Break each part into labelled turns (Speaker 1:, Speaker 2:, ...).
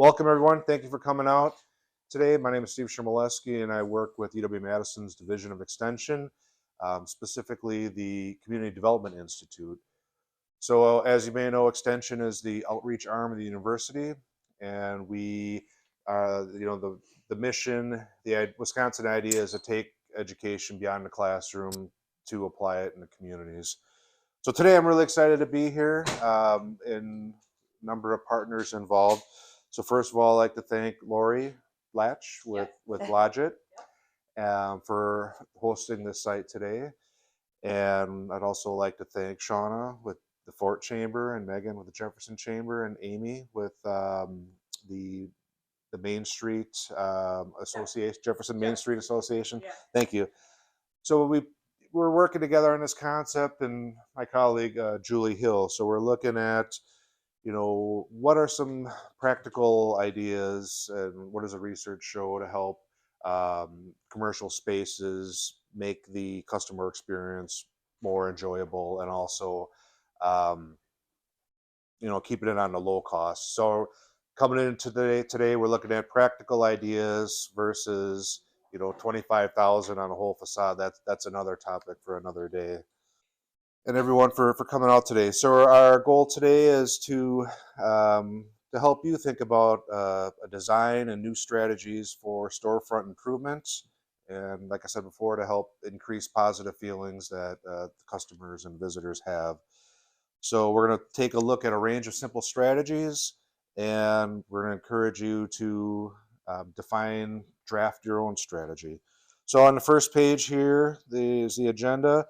Speaker 1: Welcome, everyone. Thank you for coming out today. My name is Steve Chmielewski, and I work with UW-Madison's Division of Extension, specifically the Community Development Institute. So, as you may know, Extension is the outreach arm of the university, and we, the mission, the Wisconsin idea is to take education beyond the classroom to apply it in the communities. So today I'm really excited to be here, and a number of partners involved. So first of all, I'd like to thank Lori Latch with Blodgett for hosting this site today. And I'd also like to thank Shauna with the Fort Chamber, and Megan with the Jefferson Chamber, and Amy with the Main Street Association, Jefferson Main Street Association. Yeah. Thank you. So we're working together on this concept, and my colleague Julie Hill. So we're looking at, what are some practical ideas and what does the research show to help commercial spaces make the customer experience more enjoyable, and also, keeping it on the low cost. So coming into today, we're looking at practical ideas versus 25,000 on a whole facade. That's another topic for another day. And everyone for coming out today. So our goal today is to help you think about a design and new strategies for storefront improvements, and like I said before, to help increase positive feelings that the customers and visitors have. So we're going to take a look at a range of simple strategies, and we're going to encourage you to draft your own strategy. So on the first page here is the agenda.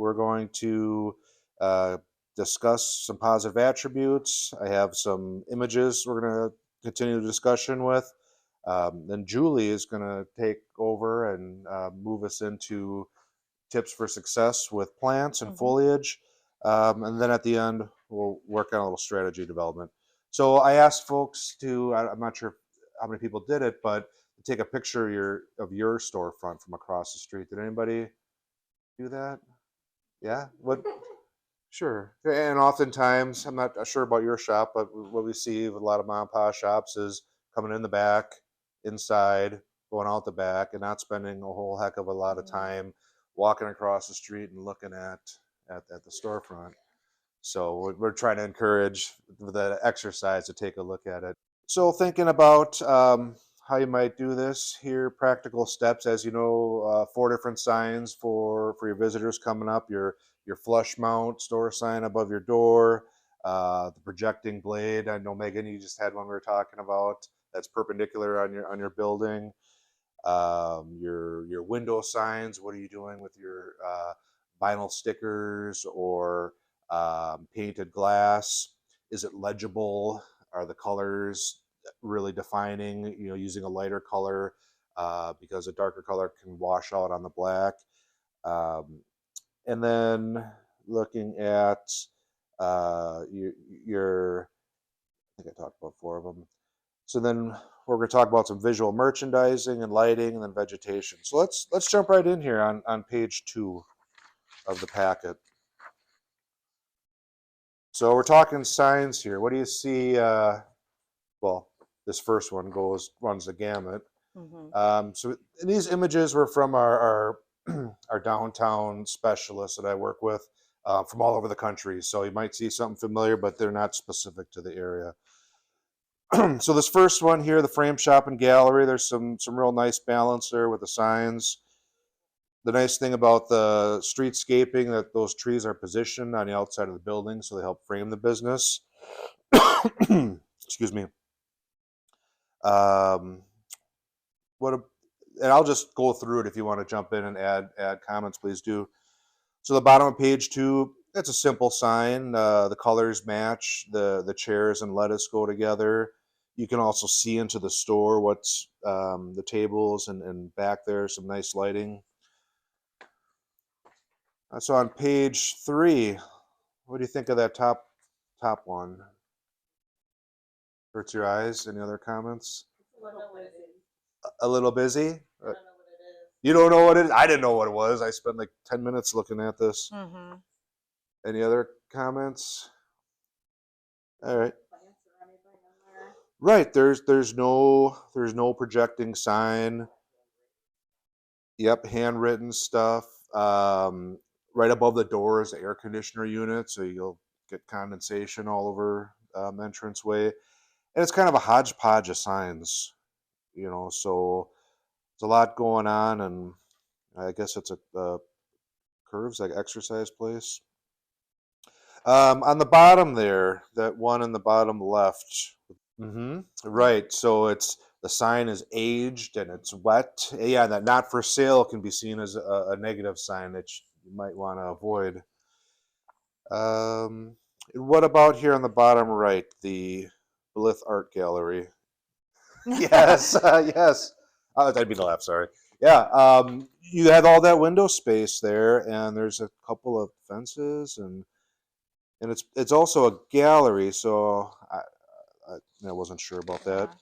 Speaker 1: We're going to discuss some positive attributes. I have some images we're going to continue the discussion with. Then Julie is going to take over and move us into tips for success with plants and foliage. And then at the end, we'll work on a little strategy development. So I asked folks to, I'm not sure how many people did it, but to take a picture of your storefront from across the street. Did anybody do that? Yeah? What? Sure. And oftentimes, I'm not sure about your shop, but what we see with a lot of mom and pop shops is coming in the back, inside, going out the back, and not spending a whole heck of a lot of time walking across the street and looking at the storefront. So we're trying to encourage the exercise to take a look at it. So thinking about how you might do this here, practical steps, as you know, 4 different signs for your visitors coming up: your flush mount store sign above your door, the projecting blade. I know, Megan, you just had one we were talking about that's perpendicular on your building. Your window signs. What are you doing with your vinyl stickers or painted glass? Is it legible? Are the colors really defining, using a lighter color because a darker color can wash out on the black? And then looking at your, I think I talked about 4 of them. So then we're going to talk about some visual merchandising and lighting, and then vegetation. So let's jump right in here on page 2 of the packet. So we're talking signs here. What do you see? Well, this first one runs the gamut. So these images were from our downtown specialists that I work with from all over the country. So you might see something familiar, but they're not specific to the area. So this first one here, the frame shop and gallery, there's some real nice balance there with the signs. The nice thing about the streetscaping, that those trees are positioned on the outside of the building, so they help frame the business. Excuse me. And I'll just go through it. If you want to jump in and add comments, please do. So the bottom of page 2, that's a simple sign. The colors match. The chairs and lettuce go together. You can also see into the store what's the tables, and back there some nice lighting. So on page 3, what do you think of that top one? Hurts your eyes? Any other comments?
Speaker 2: A little busy.
Speaker 1: A little busy?
Speaker 2: I don't know what it is.
Speaker 1: You don't know what it is? I didn't know what it was. I spent like 10 minutes looking at this. Any other comments? All right. Right. There's no projecting sign. Yep, handwritten stuff. Right above the door is the air conditioner unit, so you'll get condensation all over entranceway. And it's kind of a hodgepodge of signs, so it's a lot going on, and I guess it's a curves like exercise place. On the bottom there, that one in the bottom left. Right. So the sign is aged and it's wet. Yeah, that not for sale can be seen as a negative sign that you might want to avoid. Um, what about here on the bottom right, the Blythe Art Gallery? Yes, yes. That'd be the left. Sorry. Yeah. You have all that window space there, and there's a couple of fences, and it's also a gallery. So I wasn't sure about that.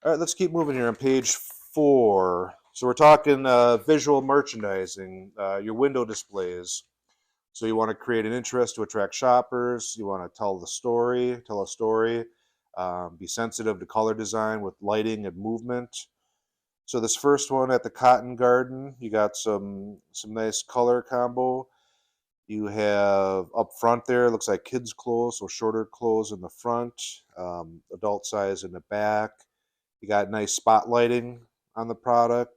Speaker 1: All right, let's keep moving here on page 4. So we're talking visual merchandising, your window displays. So you want to create an interest to attract shoppers. You want to tell a story, be sensitive to color design with lighting and movement. So this first one at the Cotton Garden, you got some nice color combo. You have up front there, looks like kids' clothes, so shorter clothes in the front, adult size in the back. You got nice spotlighting on the product.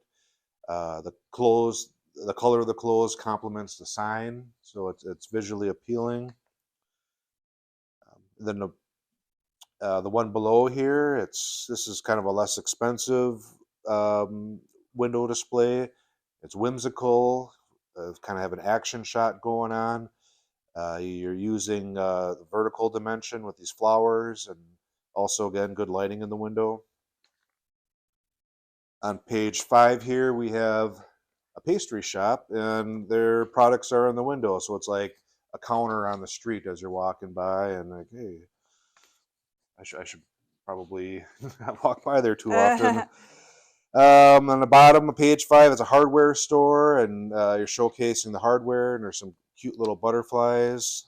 Speaker 1: The color of the clothes complements the sign, so it's visually appealing. Then the one below here, this is kind of a less expensive um, window display. It's whimsical. Kind of have an action shot going on. You're using the vertical dimension with these flowers, and also again good lighting in the window. On page 5 here, we have a pastry shop, and their products are in the window. So it's like a counter on the street as you're walking by, and like, hey, I should probably not walk by there too often. On the bottom of page 5, it's a hardware store, and you're showcasing the hardware, and there's some cute little butterflies.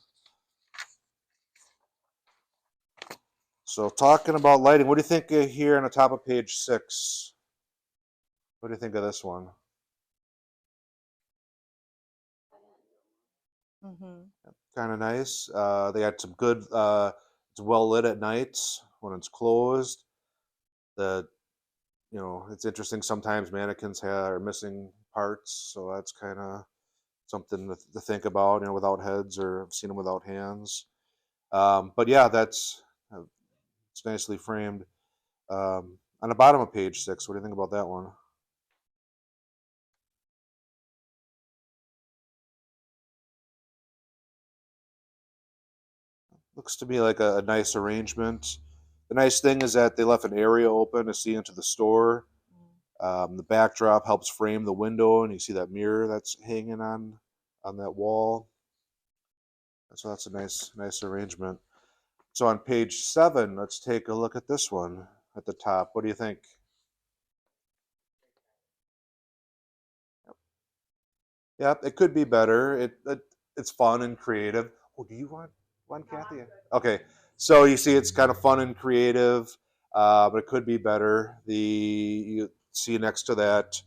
Speaker 1: So talking about lighting, what do you think here on the top of page 6? What do you think of this one? Kind of nice. They got some good. It's well lit at nights when it's closed. The it's interesting. Sometimes mannequins are missing parts, so that's kind of something to think about. Without heads, or I've seen them without hands. But yeah, it's nicely framed. On the bottom of page 6, what do you think about that one? Looks to me like a nice arrangement. The nice thing is that they left an area open to see into the store. The backdrop helps frame the window, and you see that mirror that's hanging on that wall. So that's a nice arrangement. So on page 7, let's take a look at this one at the top. What do you think? Yep, it could be better. It's fun and creative. Oh, do you want one, Kathy? Okay, so you see, it's kind of fun and creative, but it could be better. You see next to that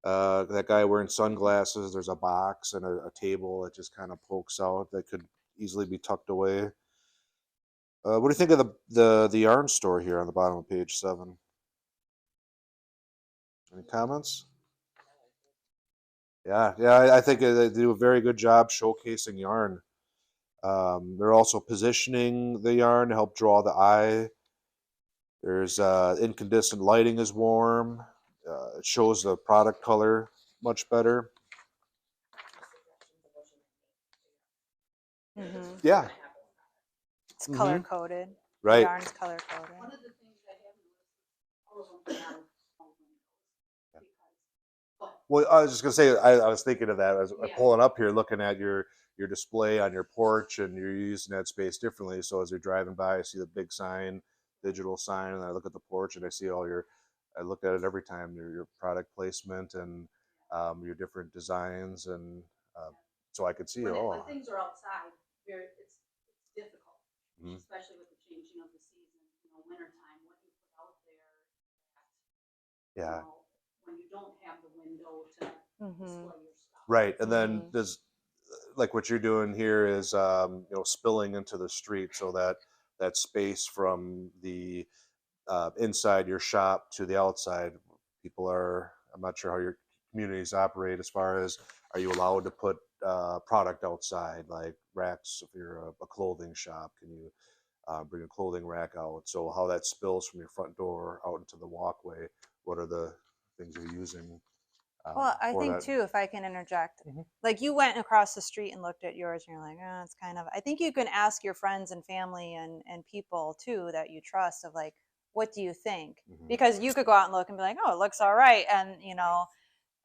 Speaker 1: guy wearing sunglasses. There's a box and a table that just kind of pokes out that could easily be tucked away. What do you think of the yarn store here on the bottom of page 7? Any comments? Yeah, yeah, I think they do a very good job showcasing yarn. They're also positioning the yarn to help draw the eye. There's incandescent lighting is warm. It shows the product color much better. Yeah.
Speaker 3: It's color coded.
Speaker 1: Right.
Speaker 3: Yarn's color coded.
Speaker 2: One of the things I have all of them have
Speaker 1: Well, I was just gonna say, I was thinking of that as I'm pulling up here, looking at your display on your porch, and you're using that space differently. So as you're driving by, I see the big sign, digital sign, and I look at the porch, and I see I look at it every time, your product placement, and your different designs, and so I could see,
Speaker 2: when things are outside, it's difficult, especially with the changing of the season. Wintertime, you
Speaker 1: Yeah.
Speaker 2: know, when you don't have the window to
Speaker 3: Mm-hmm.
Speaker 2: display your stuff.
Speaker 1: Right. And then
Speaker 3: Mhm.
Speaker 1: there's like what you're doing here is spilling into the street so that that space from the inside your shop to the outside, people are, I'm not sure how your communities operate as far as, are you allowed to put product outside, like racks? If you're a clothing shop, can you bring a clothing rack out? So how that spills from your front door out into the walkway, what are the things you're using
Speaker 3: Well, I
Speaker 1: for
Speaker 3: think
Speaker 1: that?
Speaker 3: too, if I can interject,
Speaker 1: Mhm.
Speaker 3: like you went across the street and looked at yours and you're like, oh, it's kind of, I think you can ask your friends and family and people too that you trust of like, what do you think?
Speaker 1: Mhm.
Speaker 3: Because you could go out and look and be like, oh, it looks all right. And,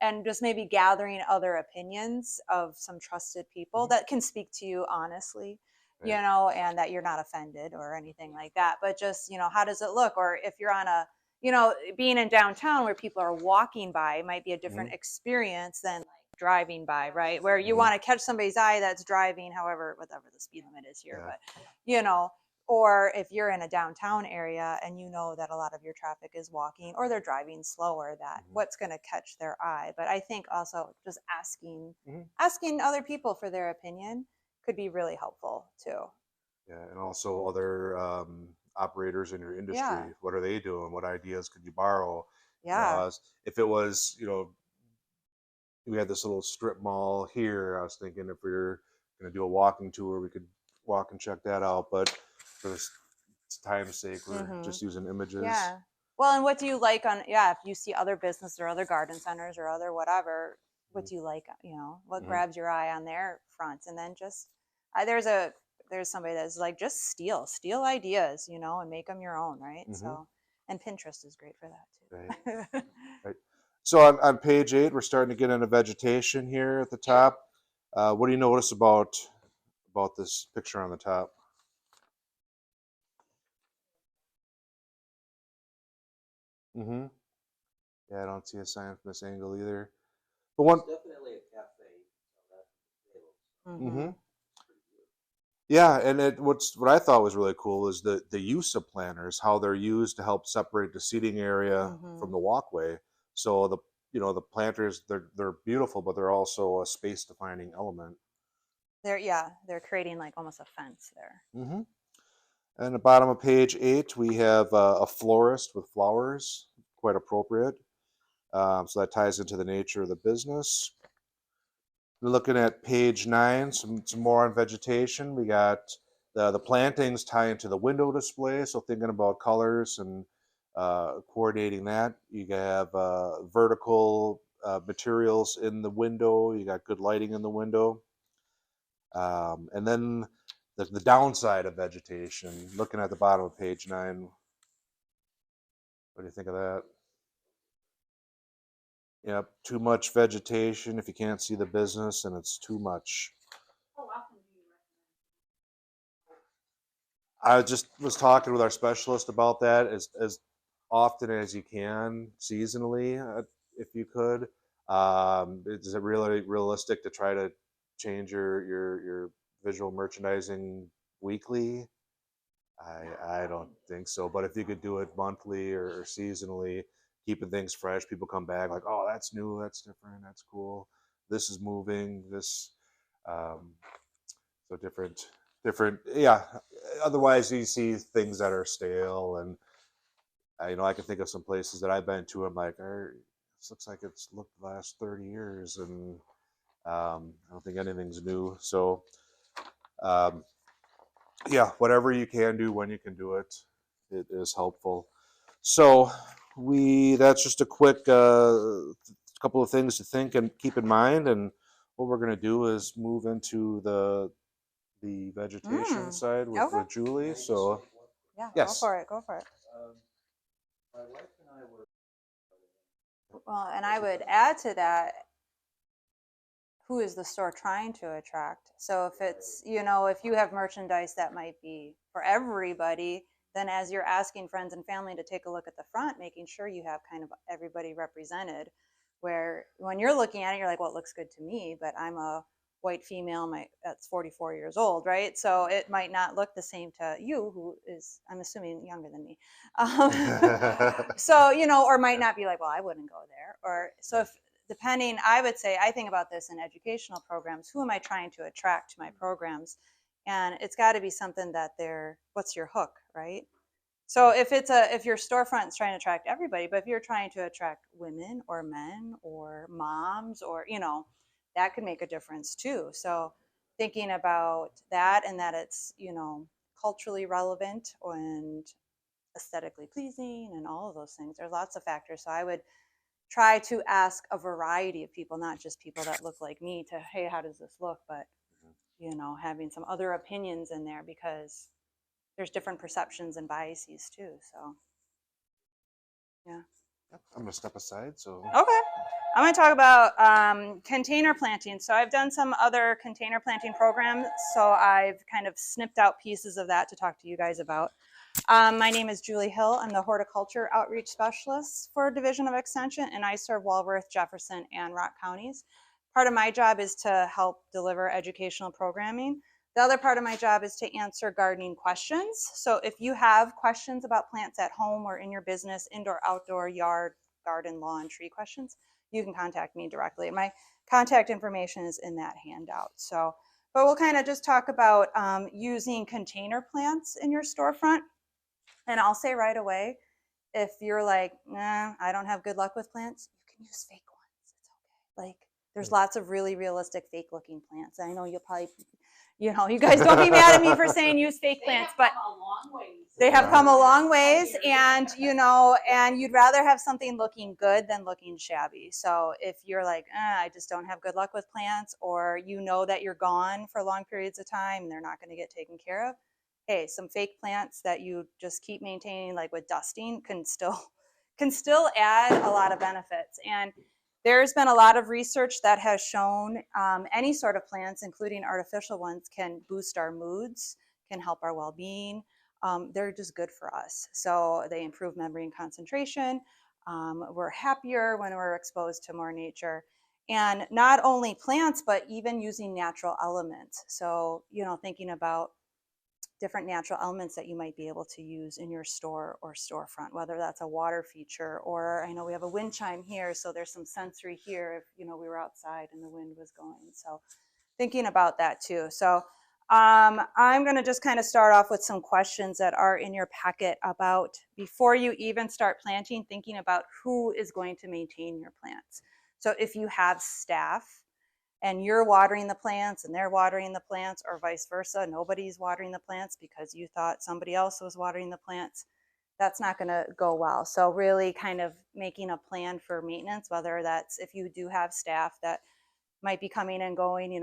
Speaker 3: and just maybe gathering other opinions of some trusted people
Speaker 1: Mhm.
Speaker 3: that can speak to you honestly,
Speaker 1: Right.
Speaker 3: and that you're not offended or anything like that. But just, how does it look? Or if you're on a, being in downtown where people are walking by might be a different
Speaker 1: Mhm.
Speaker 3: experience than like driving by, right? Where you
Speaker 1: Mhm.
Speaker 3: want to catch somebody's eye that's driving, however, whatever the speed limit is here.
Speaker 1: Yeah.
Speaker 3: But, you know, or if you're in a downtown area and you know that a lot of your traffic is walking or they're driving slower, that
Speaker 1: Mhm.
Speaker 3: what's going to catch their eye. But I think also just asking
Speaker 1: Mhm.
Speaker 3: asking other people for their opinion could be really helpful too.
Speaker 1: Yeah, and also other operators in your
Speaker 3: Yeah.
Speaker 1: industry. What are they doing? What ideas could you borrow?
Speaker 3: Yeah.
Speaker 1: If it was, we had this little strip mall here. I was thinking if we were going to do a walking tour, we could walk and check that out. But for this time's sake, we're
Speaker 3: Mhm.
Speaker 1: just using images.
Speaker 3: Yeah. Well, and what do you like on, yeah, if you see other businesses or other garden centers or other whatever, what
Speaker 1: Mhm.
Speaker 3: do you like, what
Speaker 1: Mhm.
Speaker 3: grabs your eye on their fronts? And then just, there's somebody that's like, just steal ideas, and make them your own, right?
Speaker 1: Mhm.
Speaker 3: So, and Pinterest is great for
Speaker 1: Right.
Speaker 3: that too.
Speaker 1: Right. So on page 8, we're starting to get into vegetation here at the top. What do you notice about this picture on the top? Mm-hmm. Yeah, I don't see a sign from this angle either. But one,
Speaker 4: It's definitely a cafe. So that's potatoes.
Speaker 1: mm-hmm.
Speaker 3: Mhm.
Speaker 1: Yeah, and what I thought was really cool is the use of planters, how they're used to help separate the seating area from
Speaker 3: Mhm.
Speaker 1: the walkway. So the planters, they're beautiful, but they're also a space defining element.
Speaker 3: They're creating like almost a fence there.
Speaker 1: Mm-hmm. And the bottom of page 8, we have a florist with flowers, quite appropriate. So that ties into the nature of the business. Looking at page 9, some more on vegetation. We got the plantings tie into the window display, so thinking about colors and coordinating that. You have vertical materials in the window. You got good lighting in the window. And then the downside of vegetation, looking at the bottom of page 9, what do you think of that? Yep, too much vegetation. If you can't see the business, and it's too much.
Speaker 2: How often do you
Speaker 1: I just was talking with our specialist about that as often as you can seasonally, if you could. Is it really realistic to try to change your visual merchandising weekly? I don't think so. But if you could do it monthly or seasonally, keeping things fresh, people come back like, oh, that's new, that's different, that's cool. This is moving. Um, so different. Yeah. Otherwise, you see things that are stale, and I can think of some places that I've been to. I'm like, this looks like it's looked the last 30 years, and I don't think anything's new. So, um, yeah, whatever you can do when you can do it, it is helpful. So that's just a quick couple of things to think and keep in mind. And what we're going to do is move into the vegetation
Speaker 3: Mm.
Speaker 1: side
Speaker 3: Okay.
Speaker 1: with Julie. So
Speaker 3: Yeah, go
Speaker 1: yes.
Speaker 3: for it. Go for it.
Speaker 4: Um, my wife and I were.
Speaker 3: Well, and I would add to that, who is the store trying to attract? So if it's, if you have merchandise that might be for everybody, then as you're asking friends and family to take a look at the front, making sure you have kind of everybody represented, where when you're looking at it, you're like, well, it looks good to me, but I'm a white female that's 44 years old, right? So it might not look the same to you, who is, I'm assuming, younger than me. So, or might not be like, well, I wouldn't go there. Or so if, depending, I would say, I think about this in educational programs. Who am I trying to attract to my programs? And it's got to be something that what's your hook, right? So if your storefront's trying to attract everybody, but if you're trying to attract women or men or moms or, that could make a difference too. So thinking about that, and that it's, culturally relevant and aesthetically pleasing and all of those things. There's lots of factors. So I would try to ask a variety of people, not just people that look like me, to, hey, how does this look? But, having some other opinions in there, because there's different perceptions and biases too. So, yeah.
Speaker 1: I'm going to step aside. So,
Speaker 3: Okay. I'm going to talk about container planting. So I've done some other container planting programs. So I've kind of snipped out pieces of that to talk to you guys about. My name is Julie Hill. I'm the Horticulture Outreach Specialist for Division of Extension, and I serve Walworth, Jefferson, and Rock counties. Part of my job is to help deliver educational programming. The other part of my job is to answer gardening questions. So if you have questions about plants at home or in your business, indoor, outdoor, yard, garden, lawn, tree questions, you can contact me directly. My contact information is in that handout. So, but we'll kind of just talk about using container plants in your storefront. And I'll say right away, if you're like, nah, I don't have good luck with plants, you can use fake ones. It's okay. Like, there's lots of really realistic fake looking plants. I know you'll probably, you guys don't be mad at me for saying use fake plants, but
Speaker 2: a long ways.
Speaker 3: they have come a long ways, and and you'd rather have something looking good than looking shabby. So if you're like, I just don't have good luck with plants, or that you're gone for long periods of time and they're not going to get taken care of, hey, some fake plants that you just keep maintaining, like with dusting, can still add a lot of benefits. And there's been a lot of research that has shown any sort of plants, including artificial ones, can boost our moods, can help our well-being. They're just good for us. So they improve memory and concentration. We're happier when we're exposed to more nature. And not only plants, but even using natural elements. So, thinking about different natural elements that you might be able to use in your store or storefront, whether that's a water feature, or I know we have a wind chime here, so there's some sensory here if we were outside and the wind was going. So thinking about that too. So I'm going to just kind of start off with some questions that are in your packet about, before you even start planting, thinking about who is going to maintain your plants. So if you have staff and you're watering the plants and they're watering the plants, or vice versa, nobody's watering the plants because you thought somebody else was watering the plants, that's not going to go well. So really kind of making a plan for maintenance, whether that's, if you do have staff that might be coming and going,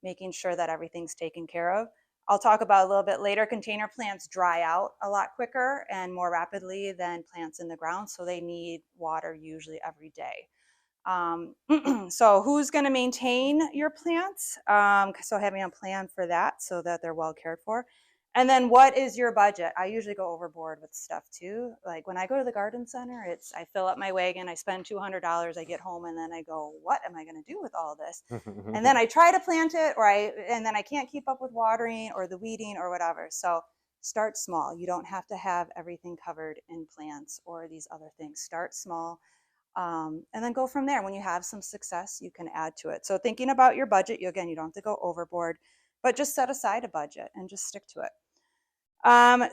Speaker 3: making sure that everything's taken care of. I'll talk about a little bit later, container plants dry out a lot quicker and more rapidly than plants in the ground, so they need water usually every day. So who's going to maintain your plants? So having a plan for that so that they're well cared for. And then what is your budget? I usually go overboard with stuff too. Like when I go to the garden center, I fill up my wagon, I spend $200, I get home, and then I go, what am I going to do with all this? And then I try to plant it, and then I can't keep up with watering or the weeding or whatever. So start small. You don't have to have everything covered in plants or these other things. Start small. And then go from there. When you have some success, you can add to it. So thinking about your budget, you don't have to go overboard, but just set aside a budget and just stick to it.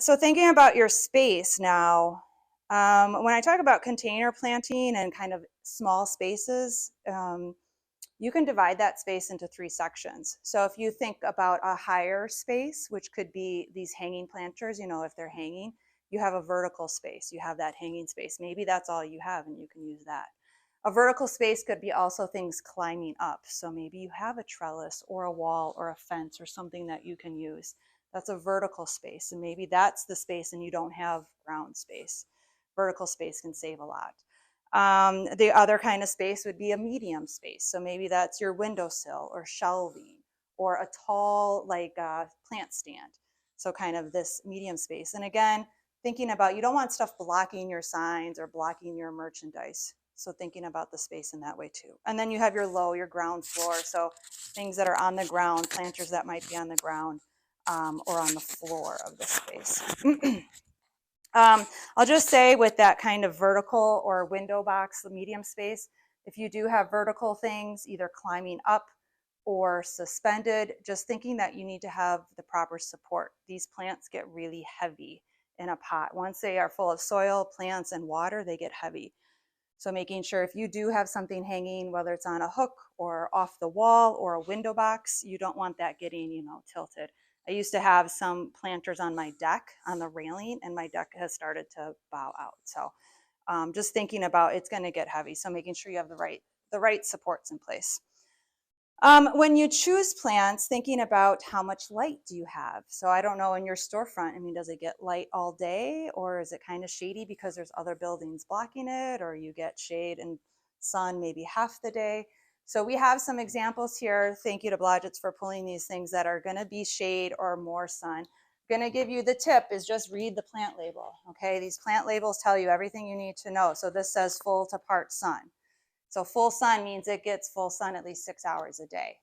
Speaker 3: So thinking about your space now, when I talk about container planting and kind of small spaces, you can divide that space into 3 sections. So if you think about a higher space, which could be these hanging planters, if they're hanging, you have a vertical space, you have that hanging space. Maybe that's all you have and you can use that. A vertical space could be also things climbing up. So maybe you have a trellis or a wall or a fence or something that you can use. That's a vertical space, and maybe that's the space and you don't have ground space. Vertical space can save a lot. The other kind of space would be a medium space. So maybe that's your windowsill or shelving or a tall plant stand. So kind of this medium space. And again, thinking about, you don't want stuff blocking your signs or blocking your merchandise. So thinking about the space in that way too. And then you have your low, your ground floor. So things that are on the ground, planters that might be on the ground or on the floor of the space. I'll just say with that kind of vertical or window box, the medium space, if you do have vertical things, either climbing up or suspended, just thinking that you need to have the proper support. These plants get really heavy in a pot. Once they are full of soil, plants, and water, they get heavy. So making sure if you do have something hanging, whether it's on a hook or off the wall or a window box, you don't want that getting, tilted. I used to have some planters on my deck on the railing, and my deck has started to bow out. So just thinking about it's going to get heavy. So making sure you have the right supports in place. When you choose plants, thinking about how much light do you have? So I don't know in your storefront, does it get light all day, or is it kind of shady because there's other buildings blocking it, or you get shade and sun maybe half the day? So we have some examples here. Thank you to Blodgett's for pulling these things that are gonna be shade or more sun. Gonna give you the tip is just read the plant label, okay? These plant labels tell you everything you need to know. So this says full to part sun. So full sun means it gets full sun at least 6 hours a day.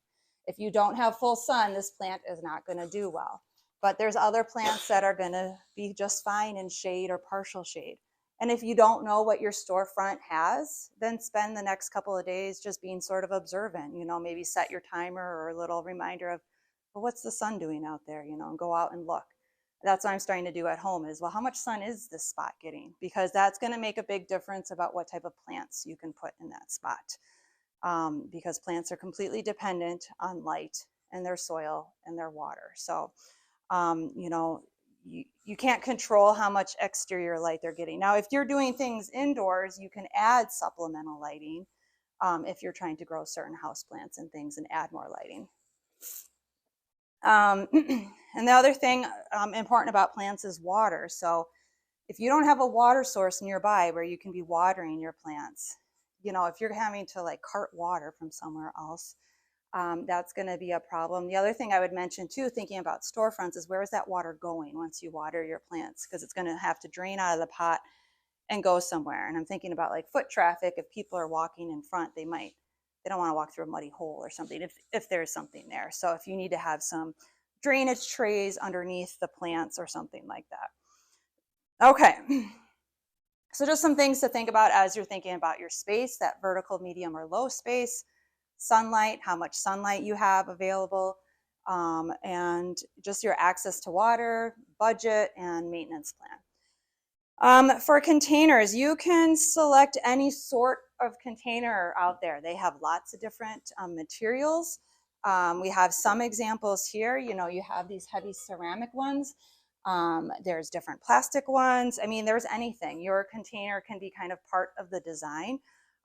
Speaker 3: If you don't have full sun, this plant is not going to do well. But there's other plants that are going to be just fine in shade or partial shade. And if you don't know what your storefront has, then spend the next couple of days just being sort of observant. Maybe set your timer or a little reminder of, well, what's the sun doing out there? And go out and look. That's what I'm starting to do at home is, well, how much sun is this spot getting? Because that's going to make a big difference about what type of plants you can put in that spot. Because plants are completely dependent on light and their soil and their water. So, you can't control how much exterior light they're getting. Now, if you're doing things indoors, you can add supplemental lighting if you're trying to grow certain houseplants and things and add more lighting. And the other thing important about plants is water. So if you don't have a water source nearby where you can be watering your plants, if you're having to cart water from somewhere else, that's going to be a problem. The other thing I would mention too, thinking about storefronts, is where is that water going once you water your plants? Because it's going to have to drain out of the pot and go somewhere. And I'm thinking about foot traffic. If people are walking in front, they don't want to walk through a muddy hole or something if there's something there. So if you need to have some drainage trays underneath the plants or something like that. Okay, so just some things to think about as you're thinking about your space, that vertical, medium, or low space, sunlight, how much sunlight you have available, and just your access to water, budget, and maintenance plan. For containers, you can select any sort of container out there. They have lots of different materials. We have some examples here. You have these heavy ceramic ones. There's different plastic ones. There's anything. Your container can be kind of part of the design.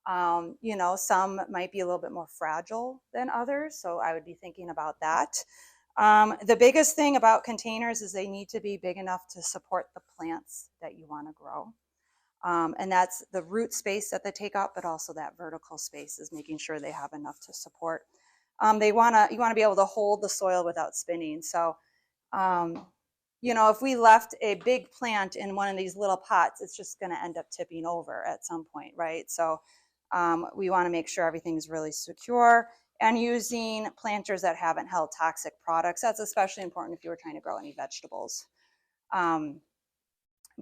Speaker 3: Some might be a little bit more fragile than others, so I would be thinking about that. The biggest thing about containers is they need to be big enough to support the plants that you want to grow. And that's the root space that they take up, but also that vertical space is making sure they have enough to support. You want to be able to hold the soil without spinning. So, if we left a big plant in one of these little pots, it's just going to end up tipping over at some point, right? So we want to make sure everything's really secure, and using planters that haven't held toxic products. That's especially important if you were trying to grow any vegetables.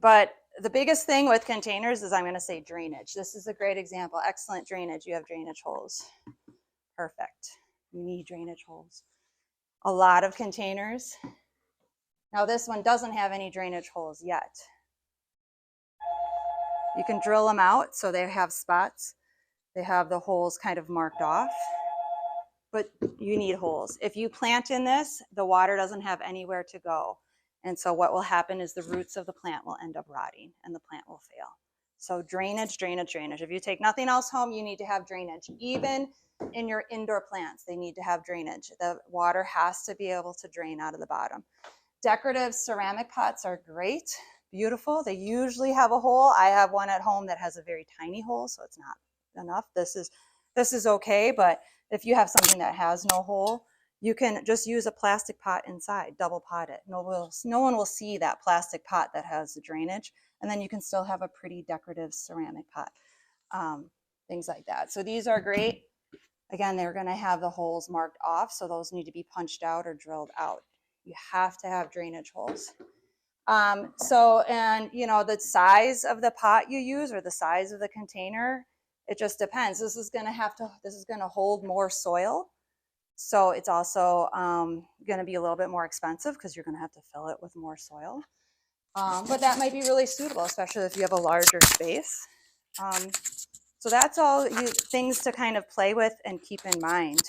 Speaker 3: But the biggest thing with containers is, I'm going to say, drainage. This is a great example. Excellent drainage. You have drainage holes. Perfect. You need drainage holes. A lot of containers. Now this one doesn't have any drainage holes yet. You can drill them out so they have spots. They have the holes kind of marked off, but you need holes. If you plant in this, the water doesn't have anywhere to go. And so what will happen is the roots of the plant will end up rotting and the plant will fail. So drainage, drainage, drainage. If you take nothing else home, you need to have drainage. Even in your indoor plants, they need to have drainage. The water has to be able to drain out of the bottom. Decorative ceramic pots are great, beautiful. They usually have a hole. I have one at home that has a very tiny hole, so it's not enough. This is okay, but if you have something that has no hole, you can just use a plastic pot inside, double pot it. No one will see that plastic pot that has the drainage, and then you can still have a pretty decorative ceramic pot. things like that. So these are great. Again, they're going to have the holes marked off, so those need to be punched out or drilled out. You have to have drainage holes. And you know, the size of the pot you use or the size of the container, it just depends. This is going to hold more soil. So it's also going to be a little bit more expensive because you're going to have to fill it with more soil. But that might be really suitable, especially if you have a larger space. So that's all things to kind of play with and keep in mind.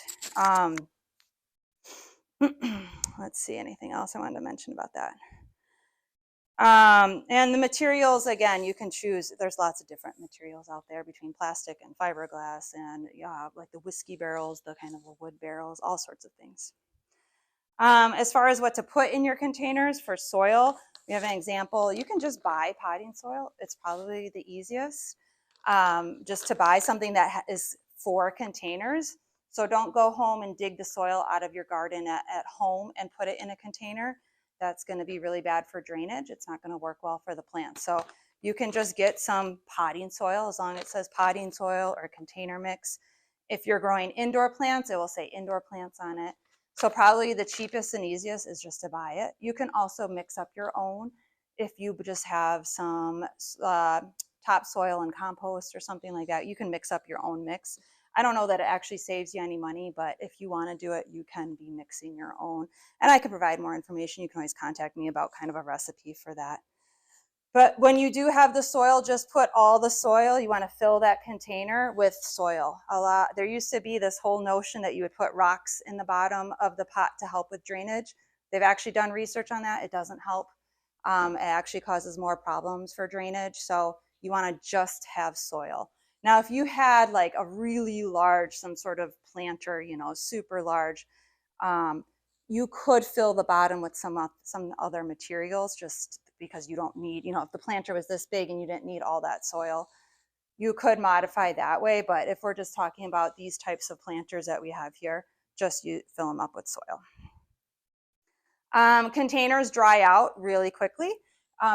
Speaker 3: Let's see, anything else I wanted to mention about that? And the materials, again, you can choose. There's lots of different materials out there between plastic and fiberglass and like the whiskey barrels, the kind of wood barrels, all sorts of things. As far as what to put in your containers for soil, we have an example. You can just buy potting soil. It's probably the easiest. Just to buy something that is for containers. So don't go home and dig the soil out of your garden at home and put it in a container. That's going to be really bad for drainage. It's not going to work well for the plants. So you can just get some potting soil, as long as it says potting soil or container mix. If you're growing indoor plants, it will say indoor plants on it. So probably the cheapest and easiest is just to buy it. You can also mix up your own if you just have some topsoil and compost or something like that. You can mix up your own mix. I don't know that it actually saves you any money, but if you want to do it, you can be mixing your own. And I can provide more information. You can always contact me about kind of a recipe for that. But when you do have the soil, just put all the soil. You want to fill that container with soil. There used to be this whole notion that you would put rocks in the bottom of the pot to help with drainage. They've actually done research on that. It doesn't help. It actually causes more problems for drainage. So you want to just have soil. Now, if you had like a really large, some sort of planter, you know, super large, you could fill the bottom with some other materials just because you don't need, you know, if the planter was this big and you didn't need all that soil, you could modify that way. But if we're just talking about these types of planters that we have here, just fill them up with soil. Containers dry out really quickly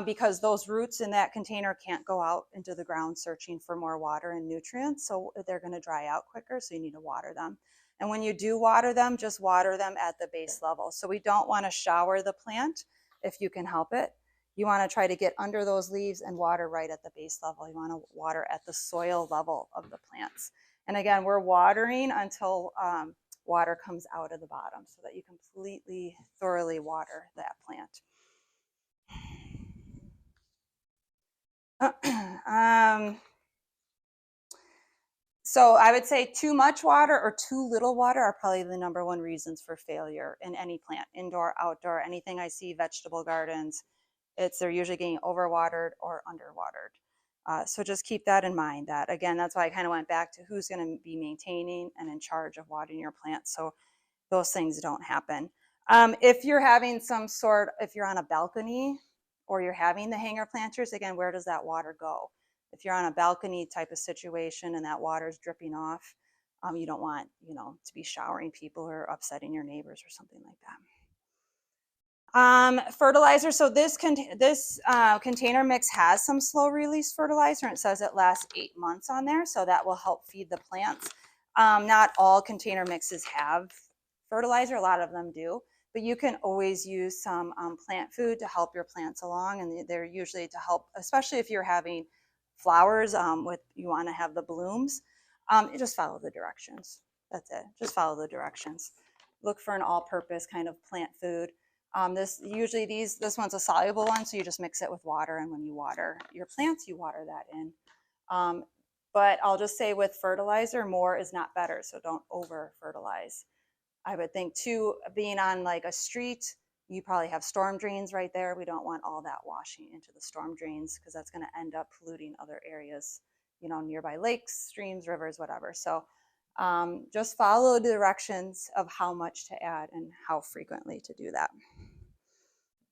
Speaker 3: because those roots in that container can't go out into the ground searching for more water and nutrients. So they're going to dry out quicker. So you need to water them. And when you do water them, just water them at the base level. So we don't want to shower the plant if you can help it. You want to try to get under those leaves and water right at the base level. You want to water at the soil level of the plants. And again, we're watering until water comes out of the bottom so that you completely, thoroughly water that plant. So I would say too much water or too little water are probably the #1 reasons for failure in any plant, indoor, outdoor, anything I see, vegetable gardens. They're usually getting overwatered or underwatered. So just keep that in mind. That again, that's why I kind of went back to who's going to be maintaining and in charge of watering your plants, so those things don't happen. If you're having if you're on a balcony or you're having the hanger planters, again, where does that water go? If you're on a balcony type of situation and that water is dripping off, you don't want, you know, to be showering people or upsetting your neighbors or something like that. Fertilizer. So this container mix has some slow release fertilizer, and it says it lasts 8 months on there. So that will help feed the plants. Not all container mixes have fertilizer. A lot of them do, but you can always use some plant food to help your plants along. And they're usually to help, especially if you're having flowers you want to have the blooms. You just follow the directions. That's it. Just follow the directions. Look for an all-purpose kind of plant food. This one's a soluble one, so you just mix it with water, and when you water your plants, you water that in. But I'll just say with fertilizer, more is not better, so don't over fertilize. I would think too, being on like a street, you probably have storm drains right there. We don't want all that washing into the storm drains because that's going to end up polluting other areas, you know, nearby lakes, streams, rivers, whatever. So just follow the directions of how much to add and how frequently to do that.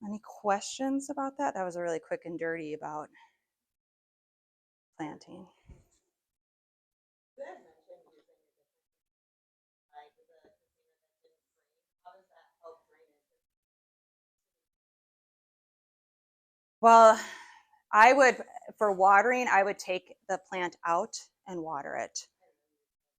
Speaker 3: Any questions about that? That was a really quick and dirty about planting. Well, for watering, I would take the plant out and water it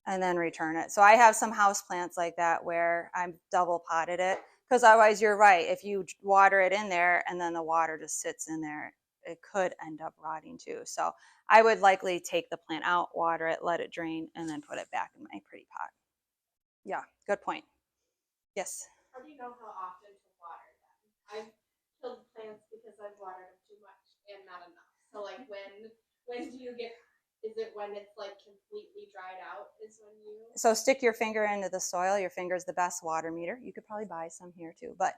Speaker 3: and then return it. So I have some house plants like that where I'm double potted it, because otherwise you're right. If you water it in there and then the water just sits in there, it could end up rotting too. So I would likely take the plant out, water it, let it drain, and then put it back in my pretty pot. Yeah, good point. Yes.
Speaker 5: How do you know how often to water them? I've killed plants because I've watered them too much and not enough. So like when do you get, is it when it's like completely dried out is when you?
Speaker 3: So stick your finger into the soil. Your finger is the best water meter. You could probably buy some here too, but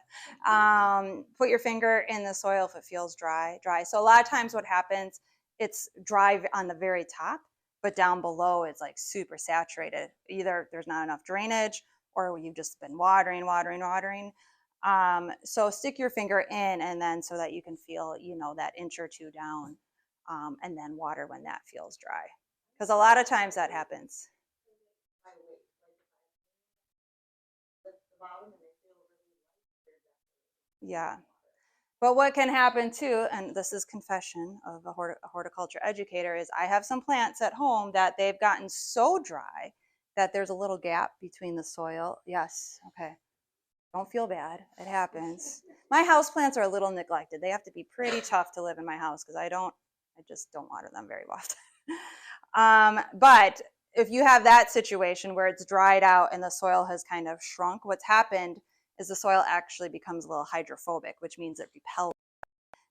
Speaker 3: put your finger in the soil if it feels dry. So a lot of times what happens, it's dry on the very top, but down below it's like super saturated. Either there's not enough drainage or you've just been watering. So stick your finger in, and then so that you can feel, that inch or two down, and then water when that feels dry. Because a lot of times that happens. Yeah. But what can happen too, and this is confession of a horticulture educator, is I have some plants at home that they've gotten so dry that there's a little gap between the soil. Yes, okay. Don't feel bad. It happens. My house plants are a little neglected. They have to be pretty tough to live in my house because I just don't water them very often. But if you have that situation where it's dried out and the soil has kind of shrunk, what's happened is the soil actually becomes a little hydrophobic, which means it repels.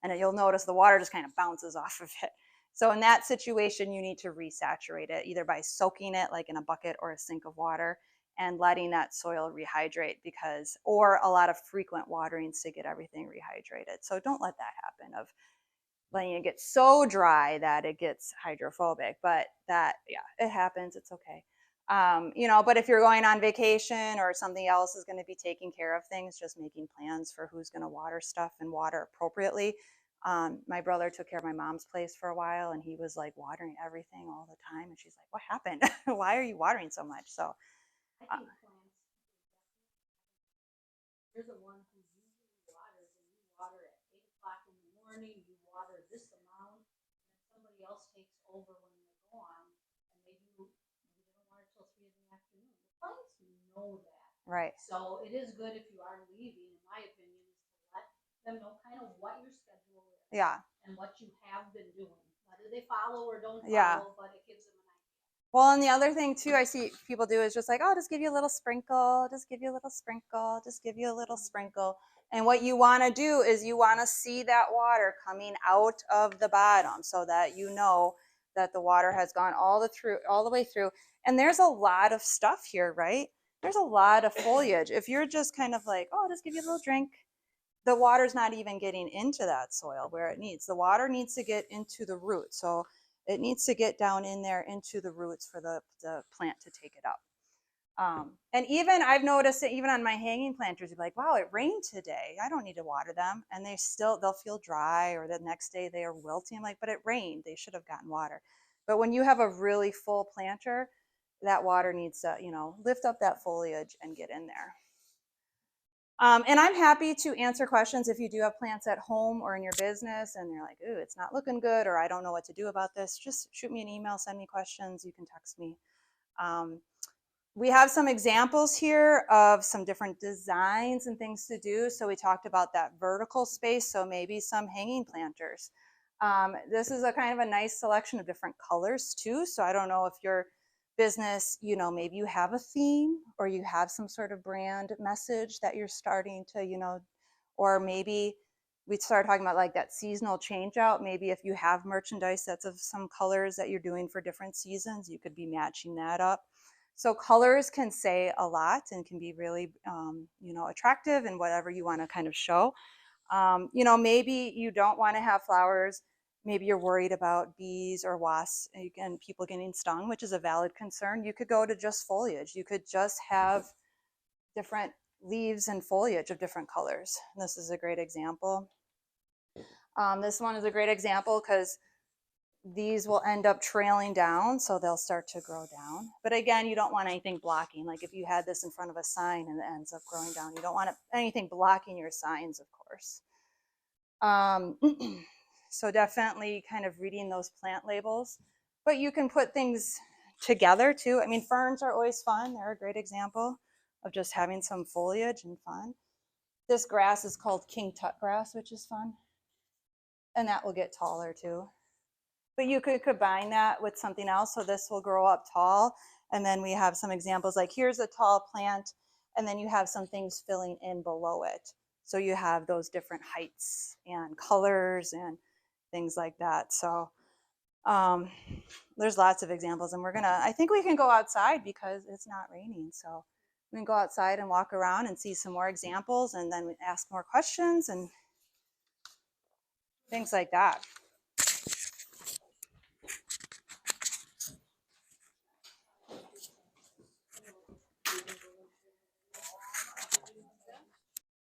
Speaker 3: And you'll notice the water just kind of bounces off of it. So in that situation, you need to resaturate it, either by soaking it like in a bucket or a sink of water and letting that soil rehydrate, or a lot of frequent waterings to get everything rehydrated. So don't let that happen, of letting it get so dry that it gets hydrophobic. But it happens. It's okay. But if you're going on vacation or something else is going to be taking care of things, just making plans for who's going to water stuff and water appropriately. My brother took care of my mom's place for a while, and he was like watering everything all the time. And she's like, "What happened? Why are you watering so much?" So
Speaker 2: I think plants. You're the one who usually waters, and you water at 8 o'clock in the morning. You water this amount, and somebody else takes over when you're gone, and maybe you don't water till 3 in the afternoon. The plants know that.
Speaker 3: right.
Speaker 2: So it is good if you are leaving, in my opinion, is to let them know kind of what your schedule is.
Speaker 3: Yeah.
Speaker 2: And what you have been doing. Whether they follow or don't follow,
Speaker 3: Yeah.
Speaker 2: but it gives them an idea.
Speaker 3: Well, and the other thing too, I see people do is just like, oh, just give you a little sprinkle, just give you a little sprinkle, just give you a little sprinkle. And what you want to do is you want to see that water coming out of the bottom so that you know that the water has gone all the way through. And there's a lot of stuff here, right? There's a lot of foliage. If you're just kind of like, oh, just give you a little drink, the water's not even getting into that soil where it needs. The water needs to get into the roots. So it needs to get down in there into the roots for the plant to take it up. And even I've noticed that even on my hanging planters, you're like, wow, it rained today. I don't need to water them. And they'll feel dry, or the next day they are wilting. I'm like, but it rained. They should have gotten water. But when you have a really full planter, that water needs to, lift up that foliage and get in there. And I'm happy to answer questions if you do have plants at home or in your business and you're like, ooh, it's not looking good, or I don't know what to do about this. Just shoot me an email, send me questions. You can text me. We have some examples here of some different designs and things to do. So we talked about that vertical space, so maybe some hanging planters. This is a kind of a nice selection of different colors too. So I don't know if your business, maybe you have a theme or you have some sort of brand message that you're starting to, or maybe we started talking about like that seasonal change out. Maybe if you have merchandise that's of some colors that you're doing for different seasons, you could be matching that up. So colors can say a lot and can be really, attractive in whatever you want to kind of show. Maybe you don't want to have flowers. Maybe you're worried about bees or wasps and people getting stung, which is a valid concern. You could go to just foliage. You could just have different leaves and foliage of different colors. This is a great example. This one is a great example because these will end up trailing down, so they'll start to grow down. But again, you don't want anything blocking. Like if you had this in front of a sign and it ends up growing down, you don't want anything blocking your signs, of course. So definitely kind of reading those plant labels. But you can put things together too. I mean, ferns are always fun. They're a great example of just having some foliage and fun. This grass is called king tut grass, which is fun. And that will get taller too. But you could combine that with something else. So this will grow up tall. And then we have some examples like here's a tall plant, and then you have some things filling in below it. So you have those different heights and colors and things like that. So there's lots of examples, and I think we can go outside because it's not raining. So we can go outside and walk around and see some more examples, and then ask more questions and things like that.